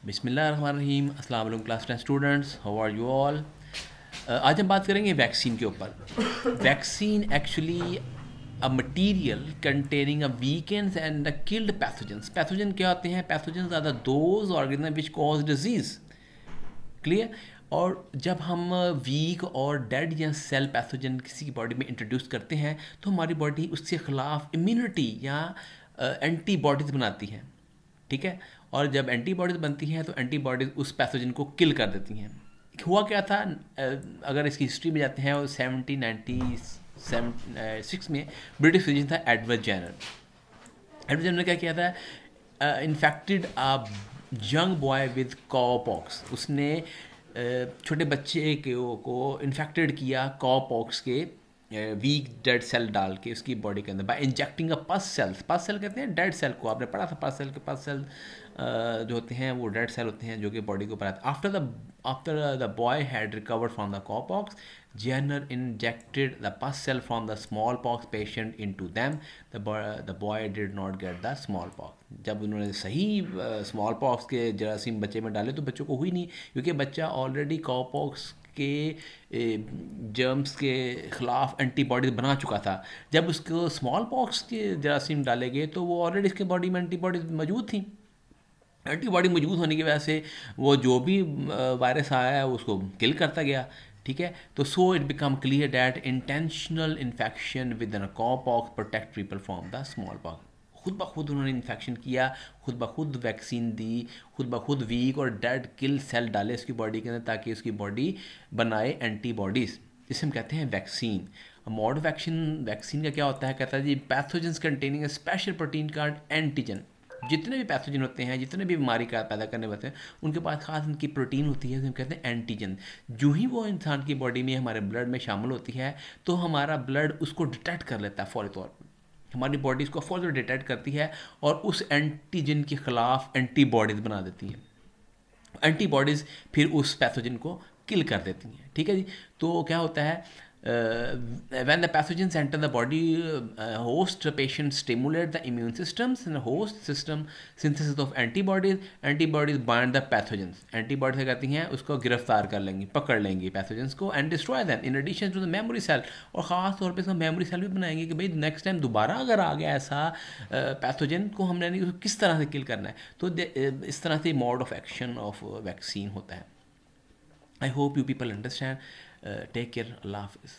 बिस्मिल्लाहिर्रहमानिर्रहीम। अस्सलाम वालेकुम class 10 students, how are you all. आज हम बात करेंगे वैक्सीन के ऊपर। Vaccine actually a material containing a weakened and the killed pathogens. Pathogen क्या होते हैं? Pathogens are the those organism which cause disease. Clear. और जब हम वीक और डेड या सेल पैथोजन किसी की बॉडी में इंट्रोड्यूस करते हैं तो हमारी बॉडी उसके ख़िलाफ़ इम्यूनिटी या एंटीबॉडीज़ बनाती है। ठीक है। और जब एंटीबॉडीज़ बनती हैं तो एंटीबॉडीज़ उस पैथोजन को किल कर देती हैं। हुआ क्या था, अगर इसकी हिस्ट्री में जाते हैं, और 1796 में ब्रिटिश फिजिशियन था एडवर्ड जेनर। एडवर्ड जेनर ने क्या किया था? Infected a young boy with कॉपॉक्स। उसने छोटे बच्चे को इन्फेक्टेड किया कॉपॉक्स के वीक डेड सेल डाल के उसकी बॉडी के अंदर बाय इंजेक्टिंग अ पस सेल्स। पस सेल कहते हैं डेड सेल को, आपने पढ़ा था पस सेल के। पस सेल जो होते हैं वो डेड सेल होते हैं जो कि बॉडी को बनाते हैं। After the boy had recovered from the कॉपॉक्स, Jenner injected the pus cell from the smallpox patient into them. The boy did not get the smallpox. जब उन्होंने सही smallpox के जरासीम बच्चे में डाले तो बच्चों को हुई नहीं, क्योंकि बच्चा ऑलरेडी कॉपॉक्स के जर्म्स के ख़िलाफ़ एंटीबॉडीज बना चुका था। जब उसको स्मॉल पॉक्स के जरासीम डाले गए तो वो ऑलरेडी इसके बॉडी में एंटीबॉडीज मौजूद थी। एंटीबॉडी मौजूद होने की वजह से वो जो भी वायरस आया है उसको किल करता गया। ठीक है। तो so it become clear that intentional infection with the कॉपॉक्स protect people from the small pox. खुद ब खुद उन्होंने इन्फेक्शन किया, खुद ब खुद वैक्सीन दी, खुद ब खुद वीक और डेड किल सेल डाले उसकी बॉडी के अंदर ताकि उसकी बॉडी बनाए एंटीबॉडीज़। इसे हम कहते हैं वैक्सीन। मॉड वैक्सीन का क्या होता है? कहता है जी pathogens containing a special protein card antigen. जितने भी पैथोजन होते हैं, जितने भी बीमारी का पैदा करने वाले हैं, उनके पास खास उनकी प्रोटीन होती है, हम कहते हैं एंटीजन। जो ही वो इंसान की बॉडी में हमारे ब्लड में शामिल होती है तो हमारा ब्लड उसको डिटेक्ट कर लेता है फौरी तौर पर। हमारी बॉडी इसको फौरी तौर डिटेक्ट करती है और उस एंटीजन के ख़िलाफ़ एंटीबॉडीज़ बना देती है। एंटीबॉडीज़ फिर उस पैथोजन को किल कर देती हैं। ठीक है जी। तो क्या होता है, when the pathogens enter the body, host patient stimulate the immune systems and host system synthesis of antibodies bind the pathogens। Antibodies कहती हैं उसको गिरफ्तार कर लेंगी, पकड़ लेंगी पैथोजेंस को and destroy them in addition to the memory cell. और ख़ास तौर पे इसका मेमोरी सेल भी बनाएंगे कि भाई नेक्स्ट टाइम दोबारा अगर आ गया ऐसा पैथोजन को हमने नहीं, उसको किस तरह से किल करना है। तो इस तरह से mode of action of vaccine होता है। I hope you people understand. Take care. अल्लाह हाफिज़।